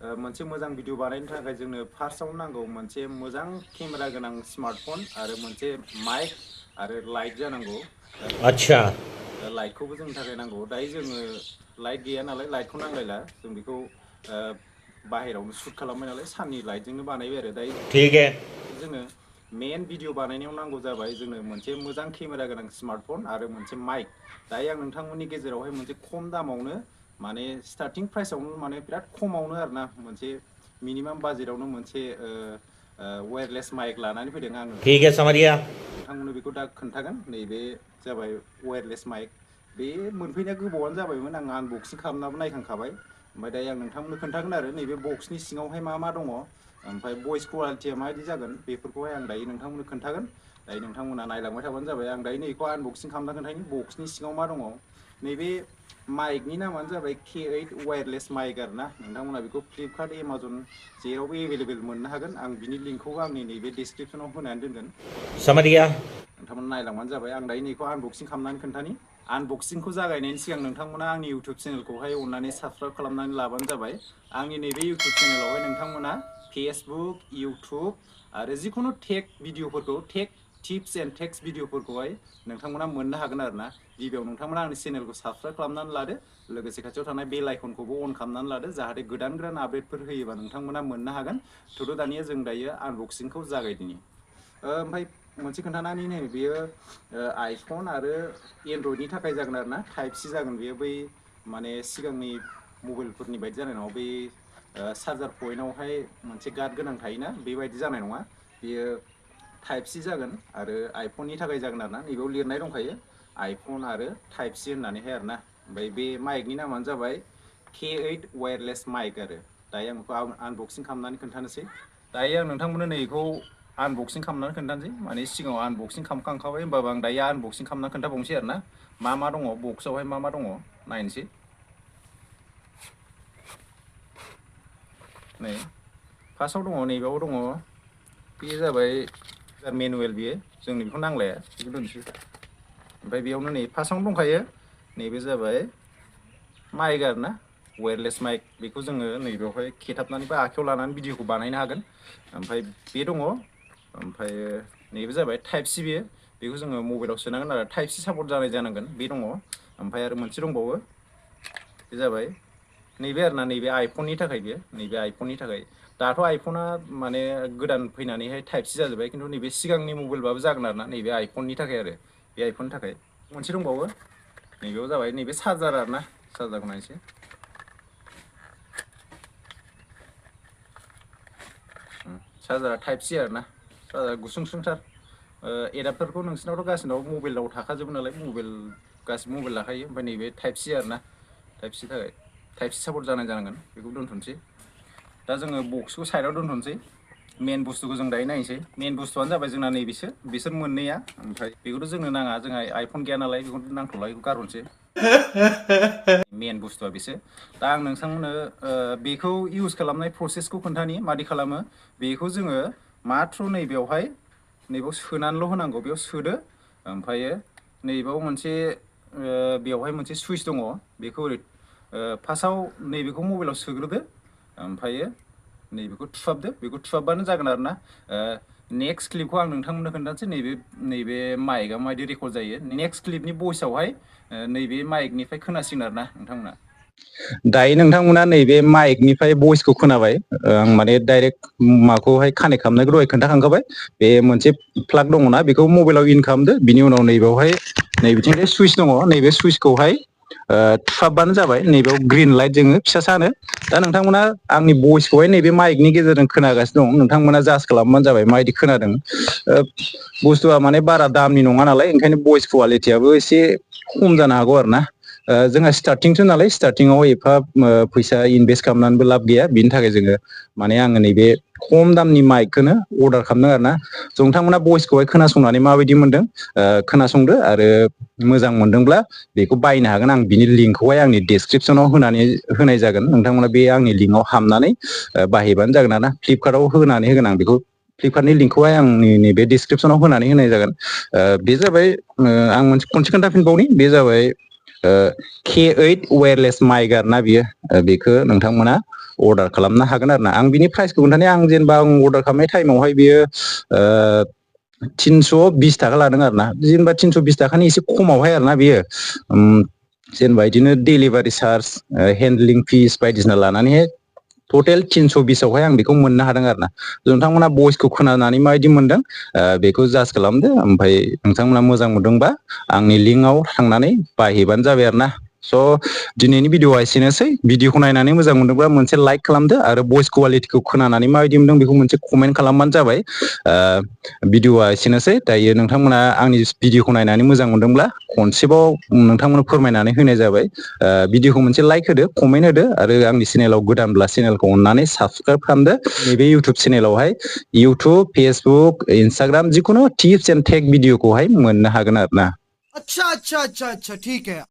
मोनसे मोजां भिडिअ बानायनो थाखाय जोंनो फार्स्टआवनो नांगौ मोनसे मोजां केमेरा गोनां स्मार्टफन आरो मोनसे माइक आरो लाइट जानांगौ। अच्छा लाइटखौबो जोंनि थाखाय नांगौ। दायो जोङो लाइट गैया नालाय लाइटखौ नांलायला, जों बेखौ बाहेरायावनो शुट खालामबाय नालाय साननि लाइटजोंनो बानायबाय आरो। दायो ठीक है जोङो मेन भिडिअ बानायनायाव नांगौ जाबाय जोंनो मोनसे मोजां केमेरा गोनां स्मार्टफन आरो मोनसे माइक। दायो आं नोंथांमोननि गेजेरावहाय मोनसे खम दामावनो माने स्टार्टिं प्राइसआवनो माने बिराद खमावनो आरोना मोनसे मिनिमाम बाजेटावनो मोनसे वायरलेस माइक लानानै फैदों आं ठीक है समझ गया नोंथांमोननो बेखौ दा खोन्थागोन। नैबे जाबाय वायरलेस माइक। बे मोनफैनाया गोबावानो जाबायमोन, आं आनबक्सिं खालामनाबो नायखांखाबाय। ओमफ्राय दायो आं नोंथांमोननो खोन्थागोन आरो नैबे बक्सनि सिङावहाय मा मा दङ, ओमफ्राय भइस कुवालिटिया माबायदि जागोन बेफोरखौहाय आं दायो नोंथांमोननो खोन्थागोन। दायो नोंथांमोना नायलांबाय थाबानो जाबाय। आं दायो नैखौ आनबक्सिं खालामना खोन्थानि बक्सनि सिङाव मा दङ। नैबे माइकनि नामानो जाबाय K8 वायरलेस माइक आरो ना। नोंथांमोना बेखौ फ्लिपकार्ट एमाजन जेरावबो एभेलेबेल मोननो हागोन। आं बिनि लिंकखौ आंनि नैबे डिसक्रिपसनाव होनानै दोनगोन, समझ गया नोंथांमोना नायलांबानो जाबाय। आं दायो नैखौ आनबक्सिं खालामनानै खोन्थानि। आनबक्सिंखौ जागायनायनि सिगां नोंथांमोना आंनि इउटुब चेनेलखौहाय अननानै साबस्क्राइब खालामनानै लाबानो जाबाय। आंनि नैबे इउटुब चेनेलावहाय नोंथांमोना फेसबुक, इउटुब आरो जिखुनु टेक भिडिअफोरखौ, टेक टिप्स एन्ड टेक्स भिडिअफोरखौहाय नोंथांमोना मोननो हागोन आरो ना। गिबियाव नोंथांमोना आंनि चेनेलखौ साबस्क्राइब खालामनानै लादो, लोगोसे खाथियाव थानाय बेल आइकनखौबो अन खालामनानै लादो, जाहाथे गोदान गोदान आपडेटफोर होयोबा नोंथांमोना मोननो हागोन। थुदो दानिया जों दायो आनबक्सिंखौ जागायदिनि। ओमफ्राय मोनसे खोन्थानानै नै बेयो आइफन आरो एनड्रइडनि थाखाय जागोन आरो ना। टाइप सि जागोन बेयो, बै माने सिगांनि मबाइलफोरनि बायदि जानाय नङा। बै चार्जार पइन्टआवहाय मोनसे गार्ड गोनां थायोना, बेबायदि जानाय नङा। बेयो टाइप सि जागोन आरो आइफननि थाखाय जागोन आरो ना। नैबेयाव लिरनाय दंखायो आइफन आरो टाइप सि होननानैहाय आरो ना। ओमफ्राय बे माइकनि नामानो जाबाय K8 वायरलेस माइक आरो। दायो आं बेखौ आनबक्सिं खालामनानै खोन्थानोसै। दायो आं नोंथांमोननो नैखौ आनबक्सिं खालामनानै खोन्थानोसै। माने सिगाङाव आनबक्सिं खालामखांखाबाय, होमबाबो आं दायो आनबक्सिं खालामनानै खोन्थाबावनोसै आरो ना। मा मा दङ बक्सआवहाय, मा मा दङ नायनोसै। नै फार्स्टआव दङ, नैबेयाव दङ। बेयो जाबाय मेनुवेल, बियो जोंनो बेखौ नांलाया, बेखौ दोनसै। ओमफ्राय बेयावनो नै फार्स्टआवनो दंखायो, नैबे जाबाय माइक आरो ना, वायरलेस माइक। बेखौ जोङो नैबेयावहाय खेथाबनानैबो आखायाव लानानै भिडिअखौ बानायनो हागोन। ओमफ्राय बे दङ, ओमफ्राय नैबे जाबाय टाइप सि। बेखौ जोङो मबाइलाव सोनांगोन आरो टाइप सि सापर्ट जानाय जानांगोन, बे दङ। ओमफ्राय आरो मोनसे दंबावो, बे जाबाय नैबे आरो ना, नैबे आइफननि थाखाय। बेयो नैबे आइफननि थाखाय। दाथ' आइफना माने गोदान फैनानैहाय टाइप सि जाजोब्बाय, खिन्थु नैबे सिगांनि मबाइलबाबो जागोन आरो ना, नैबे आइफननि थाखाय आरो। बे आइफननि थाखाय मोनसे दंबावो, नैबेयाव जाबाय नैबे चार्जार आरो ना। चार्जारखौ नायनोसै। चार्जारा टाइप सि आरो ना, चार्जारा गुसुं सुंथार। एडाप्टारखौ नोंसिनावथ' गासिनावबो मबाइलाव थाखाजोबो नालाय, गासिबो मबाइल लाखायो। ओमफ्राय नैबे टाइप सि आरो ना, टाइप सि थाखाय टाइप सि सापर्ट जानाय जानांगोन। बेखौ दोनथ'नोसै। दा जोङो बक्सखौ साइडआव दोनथ'नोसै। मेन बुस्थुखौ जों दायो नायनोसै। मेन बुस्थुआनो जाबाय जोंना बिसोर मोननैया। ओमफ्राय बेखौथ' जोंनो नाङा, जोंहा आइफन गैया नालाय, बेखौ नांथ'ला, बेखौ गारहरनोसै। मेन बुस्थुआ बिसो। दा आं नोंथांमोननो बेखौ इउज खालामनाय प्रसेसखौ खोन्थानि, मादि खालामो। बेखौ जोङो माथ्र नैबेयावहाय, नैबेयाव सोनानैल' होनांगौ। बेयाव सोदो, ओमफ्रायो नैबेयाव मोनसे बेवहाय मोनसे सुइच दङ। बेखौ ओरै फार्स्टआव नैबेखौ मबाइलाव सोग्रोदो, ओमफ्रायो नैबेखौ थुहाबदो। बेखौ थुहाबबानो जागोन आरो ना। नेक्स्ट क्लिपखौ आं नोंथांमोननो खोन्थानोसै, नैबे माइकआ माबायदि रेकर्ड जायो। नेक्स्ट क्लिपनि भइसआवहाय नैबे माइकनिफ्राय खोनासिगोन आरो ना नोंथांमोना। दायो नोंथांमोना नैबे माइकनिफ्राय भइसखौ खोनाबाय। आं माने डाइरेक्ट माखौहाय कानेक्ट खालामनायखौ दहाय खोन्थाखांखाबाय। बे मोनसे प्लाग दङना, बेखौ मबाइलाव इन खालामदो। बिनि उनाव नैबेयावहाय नैबिथिंजाय सुइच दङ, नैबे सुइचखौहाय थुहाबबानो जाबाय। नैबेयाव ग्रिन लाइट जोङो फिसा सानो। दा नोंथांमोना आंनि भइसखौहाय नैबे माइकनि गेजेरजों खोनागासिनो दं। नोंथांमोना जाज खालामबानो जाबाय माबायदि खोनादों। बुस्थुआ माने बारा दामनि नङा नालाय, ओंखायनो भइस कुवालिटियाबो एसे खम जानो हागौ आरो ना। जोंहा स्टार्टिंसो नालाय, स्टार्टिंआव एफा फैसा इनभेस्ट खालामनानैबो लाब गैया। बिनि थाखाय जोङो माने आङो नैबे खम दामनि माइकखौनो अर्डार खालामदों आरो ना। नोंथांमोना भइसखौहाय खोनासंनानै माबायदि मोनदों खोनासंदो, आरो मोजां मोनदोंब्ला बेखौ बायनो हागोन। आं बिनि लिंकखौहाय आंनि डिसक्रिपसनाव होनाय जागोन। नोंथांमोना बे आंनि लिंकआव हाबनानै बाहायबानो जागोन आरो ना। फ्लिपकार्टआव होनानै होगोन आं बेखौ। फ्लिपकार्टनि लिंकखौहाय आंनि नैबे डिसक्रिपसनाव होनानै होनाय जागोन। बे जाबाय, आं खनसे खोन्थाफिनबावनि, बे जाबाय K8 वायरलेस माइक आरो ना। बियो बेखौ नोंथांमोना अर्डार खालामनो हागोन आरो ना आं बिनि प्राइसखौ खोन्थानो आं जेनेबा आं अर्डार खालामनाय टाइमावहाय बियो 320 थाखा लादों आरो ना जेनेबा 320 थाखानि एसे खमावहाय आरो ना बियो जेनेबा बिदिनो डेलिभारि चार्ज हेन्डलिं फिस बायदिसिना लानानैहाय टटेल 320आवहाय आं बेखौ मोननो हादों आरो ना नोंथांमोना भइसखौ खोनानानै माबायदि मोनदों बेखौ जाज खालामदो ओमफ्राय नोंथांमोना मोजां मोनदोंबा आंनि लिंकआव थांनानै बायहैबानो जाबाय आरो ना स' दिनैनि भिडिअआ एसेनोसै भिडिअखौ नायनानै मोजां मोनदोंबा मोनसे लाइक खालामदो आरो भइस कुवालिटिखौ खोनानानै माबायदि मोनदों बेखौ मोनसे कमेन्ट खालामबानो जाबाय भिडिअआ एसेनोसै दायो नोंथांमोना आंनि भिडिअखौ नायनानै मोजां मोनदोंब्ला खनसेबाव नोंथांमोना फोरमायनानै होनाय जाबाय भिडिअखौ मोनसे लाइक होदो कमेन्ट होदो आरो आंनि चेनेलाव गोदानब्ला चेनेलखौ अननानै साबसक्राइब खालामदो नैबे इउटुब चेनेलावहाय इउटुब फेसबुक इन्सटाग्राम जिखुनु टिप्स एन्ड टेक भिडिअखौहाय मोननो हागोन आरो ना अच्छा अच्छा अच्छा अच्छा ठीक है।